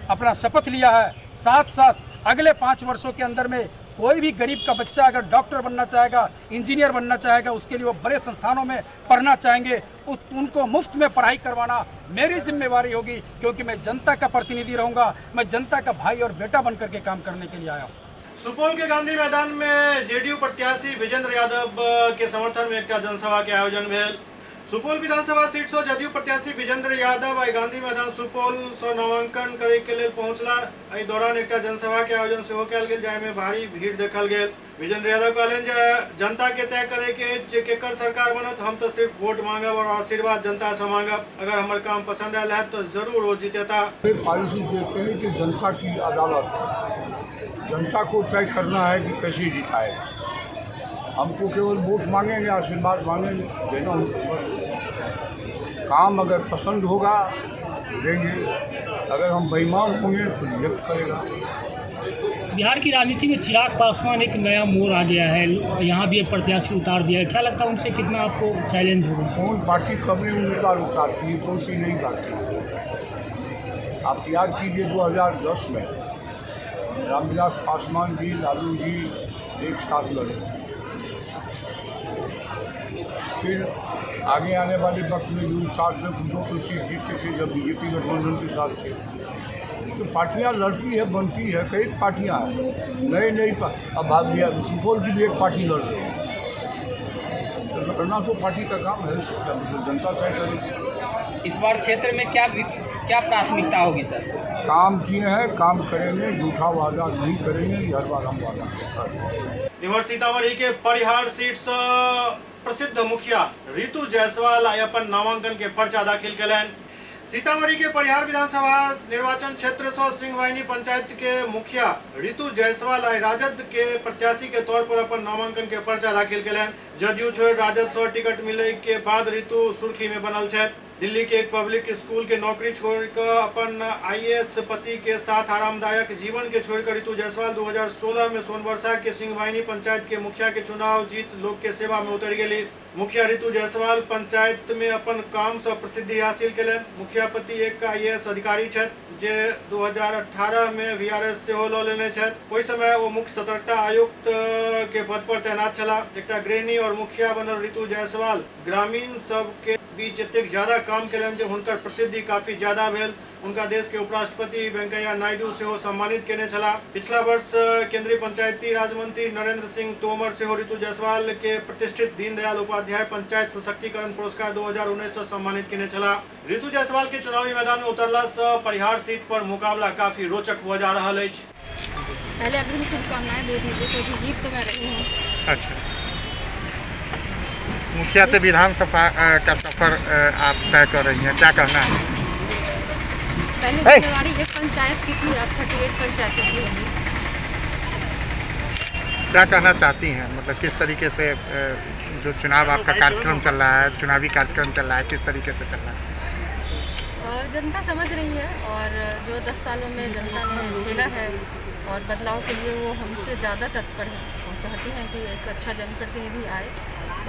अपना शपथ लिया है। साथ साथ अगले 5 वर्षों के अंदर में कोई भी गरीब का बच्चा अगर डॉक्टर बनना चाहेगा, इंजीनियर बनना चाहेगा, उसके लिए वो बड़े संस्थानों में पढ़ना चाहेंगे, उनको मुफ्त में पढ़ाई करवाना मेरी जिम्मेवारी होगी, क्योंकि मैं जनता का प्रतिनिधि रहूंगा, मैं जनता का भाई और बेटा बनकर के काम करने के लिए आया हूँ। सुपौल के गांधी मैदान में जेडीयू प्रत्याशी विजेंद्र यादव के समर्थन में एक जनसभा के आयोजन भेल। सुपौल विधानसभा सीट से जदयू प्रत्याशी विजेंद्र यादव आई गांधी मैदान सुपौल से नामांकन करे के लिए पहुंचला। एहि दौरान एक जनसभा के आयोजन सेहो कयल गेल, जाहि में भारी भीड़ देखल गेल। विजेंद्र यादव कहलन जे जनता के तय करे के जे केकर सरकार बनत, हम तो सिर्फ वोट मांगब और आशीर्वाद जनता से मांगब। अगर हमारे काम पसंद आयल है तो जरूर वो जीतेता। पॉलिसी देखते हैं कि जनता की अदालत है, जनता को तय करना है कि कैसे जिताएगा। हमको केवल वोट मांगेंगे, आशीर्वाद मांगेंगे, देना काम अगर पसंद होगा देंगे, अगर हम बेईमान होंगे तो रिजेक्ट करेगा। बिहार की राजनीति में चिराग पासवान एक नया मोड़ आ गया है, यहाँ भी एक प्रत्याशी उतार दिया है, क्या लगता है उनसे कितना आपको चैलेंज होगा? कौन पार्टी कभी उम्मीदवार उतारती है, कौन सी नहीं उतारती? आप याद कीजिए 2010 में रामविलास पासवान जी, लालू जी एक साथ लड़े। फिर आगे आने वाले वक्त में जो साथ में 2 सीट जीतते थे जब बीजेपी गठबंधन के साथ थे, तो पार्टियां लड़ती है, बनती है, कई पार्टियां हैं, नई अब भाग लिया। सुपौल की भी एक पार्टी लड़ रही है, तो लड़ना तो पार्टी का काम है, जनता तय करेगी। इस बार क्षेत्र में क्या प्राथमिकता होगी सर? काम किए हैं, काम करेंगे, झूठा वादा नहीं करेंगे, हर बार हम वादा करेंगे। इधर सीतामढ़ी के परिहार सीट से प्रसिद्ध मुखिया ऋतु जायसवाल अपन नामांकन के पर्चा दाखिल कलन। सीतामढ़ी के परिहार विधानसभा निर्वाचन क्षेत्र से सिंहवाहिनी पंचायत के मुखिया ऋतु जायसवाल आई राजद के प्रत्याशी के तौर पर अपन नामांकन के पर्चा दाखिल कलन। जदयू छोड़ राजद से टिकट मिले के बाद ऋतु सुर्खी में बनल है। दिल्ली के एक पब्लिक स्कूल के नौकरी छोड़कर अपन आईएएस पति के साथ आरामदायक जीवन के छोड़कर ऋतु जायसवाल 2016 में सोनबरसा के सिंहवाहिनी पंचायत के मुखिया के चुनाव जीत लोक के सेवा में उतर गई। मुखिया ऋतु जायसवाल पंचायत में अपन काम से प्रसिद्धि हासिल कलन। मुखिया पति एक आईएएस अधिकारी छथि जे 2018 में वीआरएस से हो लेने छथि। ओहि समय वो मुख्य सतर्कता आयुक्त के पद पर तैनात छला। एक गृहिणी और मुखिया बनल ऋतु जायसवाल ग्रामीण सब के बीच एतेक ज्यादा काम कलन जे हुनकर प्रसिद्धि काफी ज्यादा भेल। उनका देश के उपराष्ट्रपति वेंकैया नायडू से हो सम्मानित केने छला। पिछला वर्ष केंद्रीय पंचायती राज मंत्री नरेंद्र सिंह तोमर से हो ऋतु जायसवाल के प्रतिष्ठित दीनदयाल उपाध्याय पंचायत सशक्तिकरण पुरस्कार 2019 से सम्मानित केने छला। ऋतु जायसवाल के चुनावी मैदान में उतरला से परिहार सीट पर मुकाबला काफी रोचक हुआ जा रहा है। पहले अग्रिम शुभकामनाएं दे दीजिए, क्योंकि जीत तो मैं रही हूँ। अच्छा, मुखिया से विधानसभा का सफर आप तय कर रही हैं, क्या कहना है? पहले जिम्मेवारी एक पंचायत की थी, अब 38 पंचायतों की होगी। क्या कहना चाहती हैं, मतलब किस तरीके से जो चुनाव आपका कार्यक्रम चल रहा है, चुनावी कार्यक्रम चल रहा है, किस तरीके से चल रहा है? जनता समझ रही है और जो 10 सालों में जनता ने झेला है और बदलाव के लिए वो हमसे ज़्यादा तत्पर है। वो चाहती हैं कि एक अच्छा जनप्रतिनिधि आए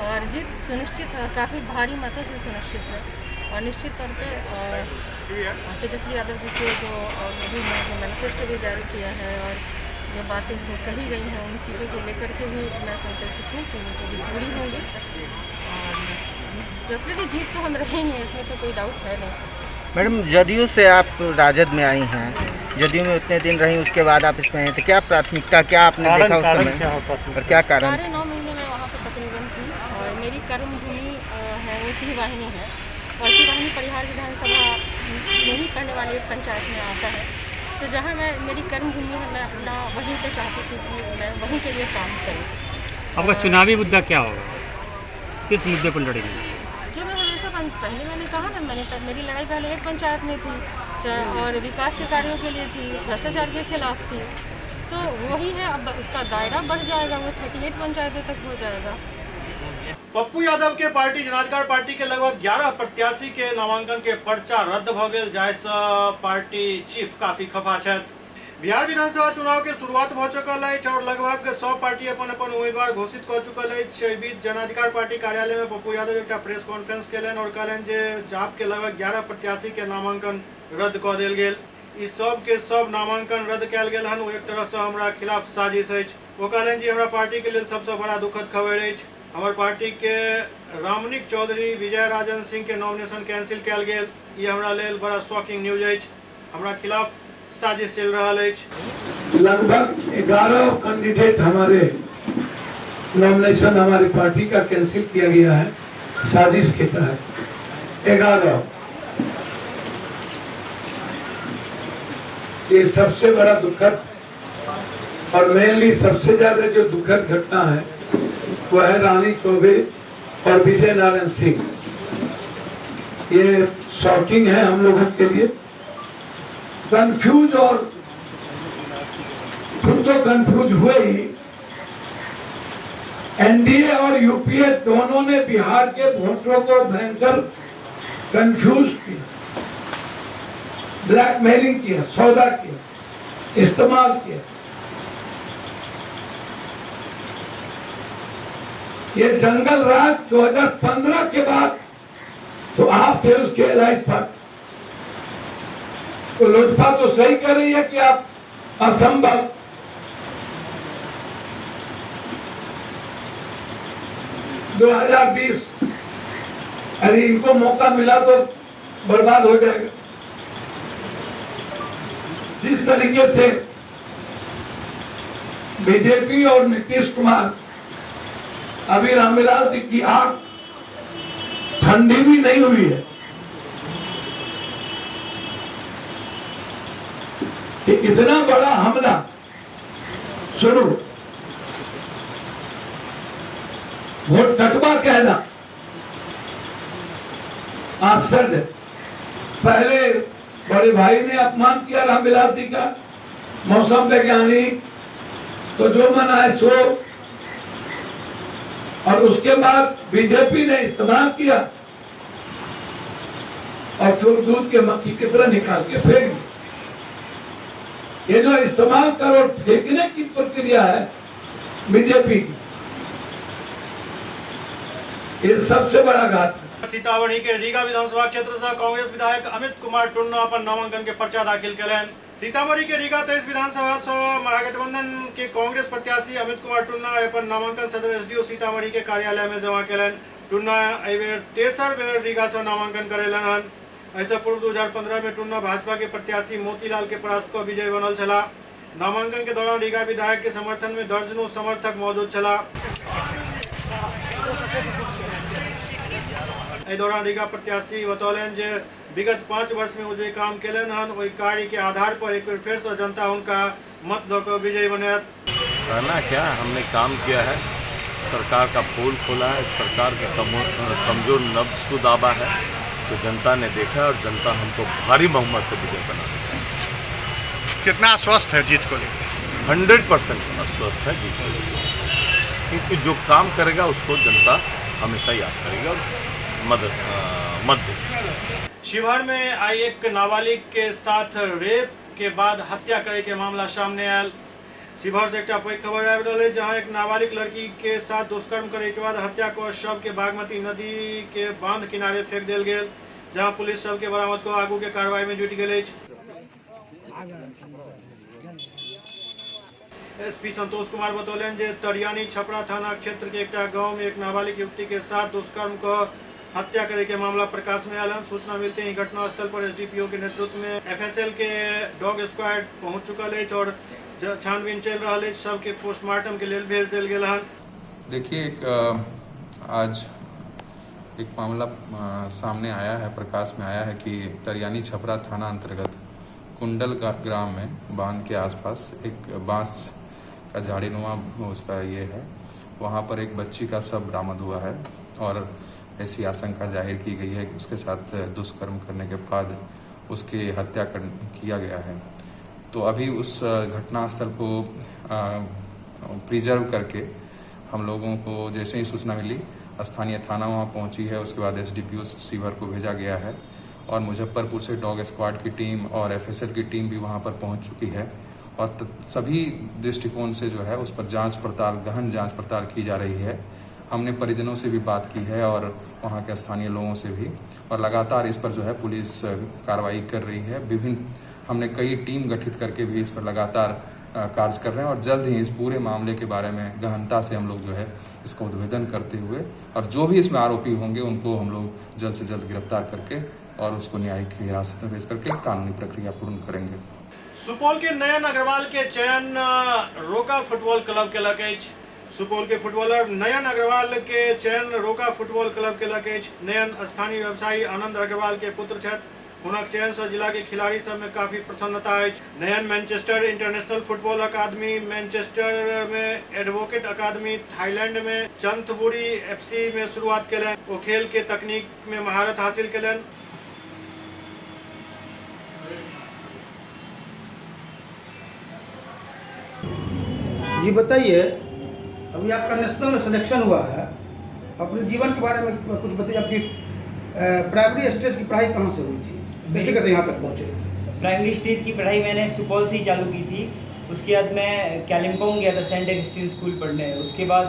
और जीत सुनिश्चित है और काफ़ी भारी मतों से सुनिश्चित है। और निश्चित तौर पे तेजस्वी यादव जी के जो अभी मैनिफेस्टो भी जारी किया है और जो बातें इसमें कही गई हैं उन चीज़ों को लेकर के भी मैं संकल्पित हूँ कि वो चीज़ें पूरी होंगी और डेफिनेटली जीत तो हम रहेंगे, इसमें तो कोई डाउट है नहीं। मैडम, जदयू से आप राजद में आई हैं, जदयू में उतने दिन रही, उसके बाद आप इसमें हैं, तो क्या प्राथमिकता, क्या आपने देखा उस समय और क्या कारण? 9.5 महीने में वहाँ पर तकरीबन थी और मेरी कर्मभूमि है वो सिहवाहिनी है और सिहवाहिनी परिहार विधानसभा में ही पढ़ने वाली एक पंचायत में आता है। तो जहाँ मेरी कर्मभूमि है, मैं अपना वहीं पे चाहती थी कि मैं वहीं के लिए काम करूँ। आपका चुनावी मुद्दा क्या होगा, किस मुद्दे पर लड़ेंगे? जो मैं हमेशा पहले मैंने कहा ना, मेरी लड़ाई पहले एक पंचायत में थी और विकास के कार्यों के लिए थी, भ्रष्टाचार के खिलाफ थी, तो वही है। अब उसका दायरा बढ़ जाएगा, वो 38 पंचायतों तक हो जाएगा। पप्पू यादव के पार्टी जनाधिकार पार्टी के लगभग 11 प्रत्याशी के नामांकन के पर्चा रद्द भ गेल, जाहिसँ पार्टी चीफ काफी खफा छथि। बिहार विधानसभा चुनाव के शुरुआत भ चुकल अछि और लगभग 100 पार्टी अपन उम्मीदवार घोषित क चुकल अछि। एहि बीच जनाधिकार पार्टी कार्यालय में पप्पू यादव एक प्रेस कॉन्फ्रेंस केलनि और कहलनि जे जाप के लगभग 11 प्रत्याशी के नामांकन रद्द क देल गेल। ई सब के सब नामांकन रद्द कयल गेल हन, एक तरह से हमरा खिलाफ साजिश अछि। वो कहलनि जे हमरा पार्टी के लिए सबसे बड़ा दुखद खबर अछि। हमार पार्टी के रामनिक चौधरी विजय राजन सिंह के नॉमिनेशन कैंसिल कयल गेल। ये हमरा लेल बड़ा शॉकिंग न्यूज अछि। हमरा खिलाफ साजिश चल रहा है। लगभग 11 कैंडिडेट हमारे नॉमिनेशन हमारी पार्टी का कैंसिल किया गया है साजिश के तहत। 11 ये सबसे बड़ा दुखद और मेनली सबसे ज्यादा जो दुखद घटना है वह है रानी चौबे और विजय नारायण सिंह। ये शॉकिंग है हम लोगों के लिए, कंफ्यूज और खुद तो कंफ्यूज हुए ही। एनडीए और यूपीए दोनों ने बिहार के वोटरों को भयंकर कंफ्यूज किया, ब्लैकमेलिंग किया, सौदा किया, इस्तेमाल किया। ये जंगल राज 2015 के बाद तो आप थे उसके एलाइज पर, तो लोजपा तो सही कर रही है कि आप असंभव, दो 2020 यदि इनको मौका मिला तो बर्बाद हो जाएगा। जिस तरीके से बीजेपी और नीतीश कुमार अभी रामविलास जी की आंख ठंडी भी नहीं हुई है कि इतना बड़ा हमला शुरू, वोट कटवा कहना आश्चर्य। पहले बड़े भाई ने अपमान किया रामविलास जी का, मौसम वैज्ञानिक, तो जो मन आए सो, और उसके बाद बीजेपी ने इस्तेमाल किया और फिर दूध के मक्खी की तरह निकाल के फेंक दी। ये जो इस्तेमाल कर और फेंकने की प्रक्रिया है बीजेपी की, ये सबसे बड़ा घात है। सीतामढ़ी के रीगा विधानसभा क्षेत्र से कांग्रेस विधायक अमित कुमार टुन्ना अपन नामांकन के पर्चा दाखिल करें। सीतामढ़ी के रीगा 23 विधानसभा से महागठबंधन के कांग्रेस प्रत्याशी अमित कुमार टुन्ना अपन नामांकन सदर एसडीओ सीतामढ़ी के कार्यालय में जमा करें। टुन्ना एहि बेर 3रा बेर रीगा से नामांकन करेलन हन। ऐसे पूर्व 2015 में टुन्ना भाजपा के प्रत्याशी मोतीलाल के परास्त कर विजय बनल छला। नामांकन के दौरान रीगा विधायक के समर्थन में दर्जनों समर्थक मौजूद छला। एहि दौरान रीगा प्रत्याशी बतौलन जे विगत 5 वर्ष में जो काम केलन हन ओहि कार्य के आधार पर एक बार फिर से जनता उनका मत दकर विजयी बनत। कहना क्या, हमने काम किया है, सरकार का पोल खोला है, सरकार के कमजोर नब्ज को दाबा है, तो जनता ने देखा और जनता हमको भारी बहुमत से विजय बना। कितना आश्वस्त है जीत को लेकर? 100% आश्वस्त है जीत को लेकर। क्योंकि जो काम करेगा उसको जनता हमेशा याद करेगी और मत देगी। शिवहर में आई एक नाबालिग के साथ रेप के बाद हत्या करे के मामला सामने आयल। शिवहर से एक पैघ खबर आबि रहल है, जहां एक नाबालिग लड़की के साथ दुष्कर्म करे के बाद हत्या को शव के बागमती नदी के बांध किनारे फेंक देल गेल, जहां पुलिस शव के बरामद को आगू के कार्रवाई में जुटि गेल अछि। एसपी संतोष कुमार बतौलन जे तरियानी छपरा थाना क्षेत्र के एक गांव में एक नाबालिग युवती के साथ दुष्कर्म को हत्या करे के मामला प्रकाश में आयल। सूचना मिलते ही घटनास्थल पर एसडीपीओ के नेतृत्व में एफएसएल के डॉग स्क्वाड पहुंच चुकल है और छानबीन चल रहा है। सबके पोस्टमार्टम के लिए भेज दिल गेल हन। देखिए, आज एक मामला सामने आया है, प्रकाश में आया है कि तरियानी छपरा थाना अंतर्गत कुंडल ग्राम में बांध के आसपास एक बांस का झाड़ीनुमा उसका ये है, वहाँ पर एक बच्ची का शव बरामद हुआ है और ऐसी आशंका जाहिर की गई है कि उसके साथ दुष्कर्म करने के बाद उसकी हत्या किया गया है। तो अभी उस घटनास्थल को प्रिजर्व करके हम लोगों को जैसे ही सूचना मिली, स्थानीय थाना वहाँ पहुँची है, उसके बाद एसडीपीओ शिवहर को भेजा गया है और मुजफ्फरपुर से डॉग स्क्वाड की टीम और एफएसएल की टीम भी वहाँ पर पहुँच चुकी है और सभी दृष्टिकोण से जो है उस पर गहन जांच पड़ताल की जा रही है। हमने परिजनों से भी बात की है और वहाँ के स्थानीय लोगों से भी, और लगातार इस पर जो है पुलिस कार्रवाई कर रही है। हमने कई टीम गठित करके भी इस पर लगातार कार्य कर रहे हैं और जल्द ही इस पूरे मामले के बारे में गहनता से हम लोग जो है इसको उद्भेदन करते हुए और जो भी इसमें आरोपी होंगे उनको हम लोग जल्द से जल्द गिरफ्तार करके और उसको न्यायिक हिरासत में भेज करके कानूनी प्रक्रिया पूर्ण करेंगे। सुपौल के नयन अग्रवाल के चयन रोका फुटबॉल क्लब के लग अछि। सुपौल के फुटबॉलर नयन अग्रवाल के चयन रोका फुटबॉल क्लब के लग अछि। नयन स्थानीय व्यवसायी आनंद अग्रवाल के पुत्र छथि। हुनक चयन से जिला के खिलाड़ी सब में काफी प्रसन्नता है। Nayan Manchester international football academy, Manchester में एडवोकेट अकादमी, थाईलैंड में चंथबुरी एफसी में शुरुआत कलन। वो खेल के तकनीक में महारत हासिल कलन। जी बताइए, अभी आपका नेशनल में सिलेक्शन हुआ है, अपने जीवन के बारे में कुछ बताइए। आपकी प्राइमरी स्टेज की पढ़ाई कहाँ से हुई थी, कैसे यहाँ तक पहुँचे? प्राइमरी स्टेज की पढ़ाई मैंने सुपौल से ही चालू की थी। उसके बाद मैं कालिम्पोंग गया था सेंट एगस्टीन स्कूल पढ़ने। उसके बाद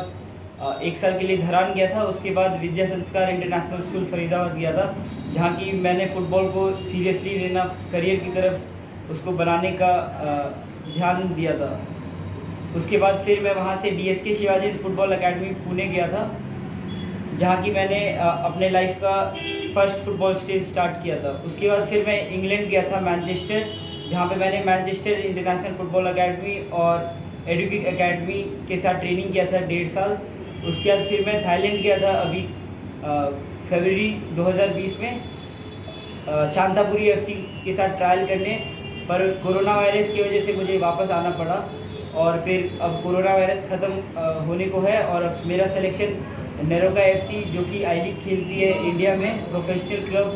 1 साल के लिए धरान गया था। उसके बाद विद्या संस्कार इंटरनेशनल स्कूल फरीदाबाद गया था, जहाँ की मैंने फुटबॉल को सीरियसली लेना, करियर की तरफ उसको बनाने का ध्यान दिया था। उसके बाद फिर मैं वहाँ से DSK Shivaji football academy Pune गया था, जहाँ की मैंने अपने लाइफ का फर्स्ट फुटबॉल स्टेज स्टार्ट किया था। उसके बाद फिर मैं इंग्लैंड गया था, मैनचेस्टर, जहाँ पे मैंने मैनचेस्टर इंटरनेशनल फुटबॉल एकेडमी और एडुकेट एकेडमी के साथ ट्रेनिंग किया था 1.5 साल। उसके बाद फिर मैं थाईलैंड गया था अभी फरवरी 2020 में चांदापुरी FC के साथ ट्रायल करने, पर कोरोना वायरस की वजह से मुझे वापस आना पड़ा। और फिर अब कोरोना वायरस ख़त्म होने को है और अब मेरा सिलेक्शन नेरोका FC, जो कि आई लीग खेलती है इंडिया में, प्रोफेशनल क्लब,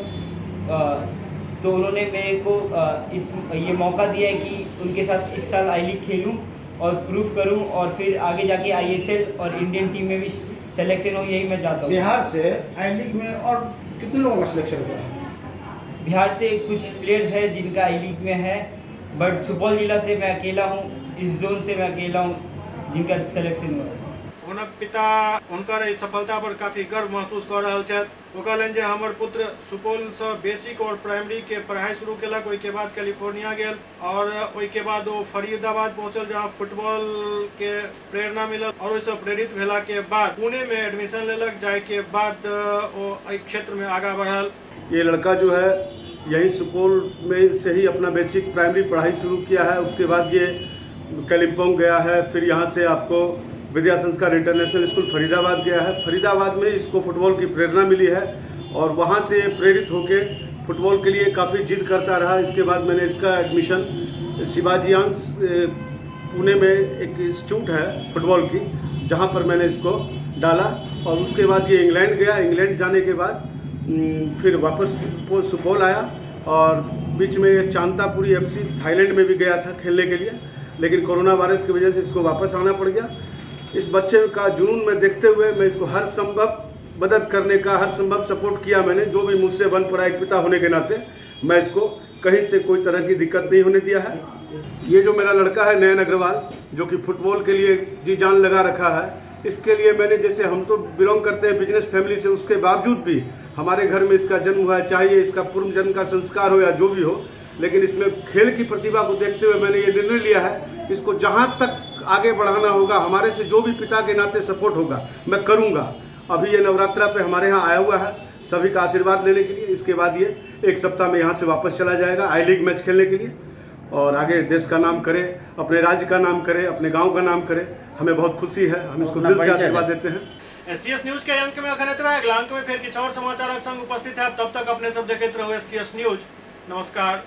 तो उन्होंने मेरे को ये मौका दिया है कि उनके साथ इस साल आई लीग खेलूं और प्रूफ करूं और फिर आगे जाके ISL और इंडियन टीम में भी सिलेक्शन हो, यही मैं चाहता हूँ। बिहार से आई लीग में और कितने लोगों का सिलेक्शन हुआ? बिहार से कुछ प्लेयर्स हैं जिनका आई लीग में है, बट सुपौल जिला से मैं अकेला हूँ, इस जोन से मैं अकेला हूँ जिनका सिलेक्शन हुआ। हुनक पिता हुनकर सफलता पर काफी गर्व महसूस कर रहा छथि। वो कहलन जे हमर पुत्र सुपौल से बेसिक और प्राइमरी के पढ़ाई शुरू केलक, ओहि के बाद कैलिफोर्निया गेल और ओहि के बाद वो फरीदाबाद पहुंचल, जहां फुटबॉल के प्रेरणा मिलल और ओहिसँ प्रेरित भेला के बाद पुणे में एडमिशन लेलक। जाय के बाद वो एहि क्षेत्र में आगा बढ़ल। ये लड़का जो है यही सुपौल में से ही अपना बेसिक प्राइमरी पढ़ाई शुरू किया है। उसके बाद ये कालिम्पोंग गया है, फिर यहाँ से आपको विद्या संस्कार इंटरनेशनल स्कूल फरीदाबाद गया है। फरीदाबाद में इसको फुटबॉल की प्रेरणा मिली है और वहाँ से प्रेरित होके फुटबॉल के लिए काफ़ी जिद करता रहा। इसके बाद मैंने इसका एडमिशन शिवाजियांस पुणे में एक इंस्टीट्यूट है फुटबॉल की, जहाँ पर मैंने इसको डाला और उसके बाद ये इंग्लैंड गया। इंग्लैंड जाने के बाद फिर वापस सुपौल आया और बीच में ये चांदापुरी FC थाईलैंड में भी गया था खेलने के लिए, लेकिन कोरोना वायरस की वजह से इसको वापस आना पड़ गया। इस बच्चे का जुनून में देखते हुए मैं इसको हर संभव मदद करने का हर संभव सपोर्ट किया मैंने, जो भी मुझसे बन पड़ा एक पिता होने के नाते मैं इसको कहीं से कोई तरह की दिक्कत नहीं होने दिया है। ये जो मेरा लड़का है नयन अग्रवाल, जो कि फुटबॉल के लिए जी जान लगा रखा है, इसके लिए मैंने, जैसे हम तो बिलोंग करते हैं बिजनेस फैमिली से, उसके बावजूद भी हमारे घर में इसका जन्म हुआ है, चाहे इसका पूर्व जन्म का संस्कार हो या जो भी हो, लेकिन इसमें खेल की प्रतिभा को देखते हुए मैंने ये निर्णय लिया है कि इसको जहाँ तक आगे बढ़ाना होगा, हमारे से जो भी पिता के नाते सपोर्ट होगा मैं करूँगा। अभी ये नवरात्रा पे हमारे यहाँ आया हुआ है सभी का आशीर्वाद लेने के लिए। इसके बाद ये एक सप्ताह में यहाँ से वापस चला जाएगा आई लीग मैच खेलने के लिए, और आगे देश का नाम करे, अपने राज्य का नाम करे, अपने गांव का नाम करे। हमें बहुत खुशी है, हम इसको दिल से आशीर्वाद देते हैं। एससीएस न्यूज के अंक में अगला अंक में फिर किछ और समाचार संग उपस्थित है। तब तक अपने सब देखते रहो एससीएस न्यूज। नमस्कार।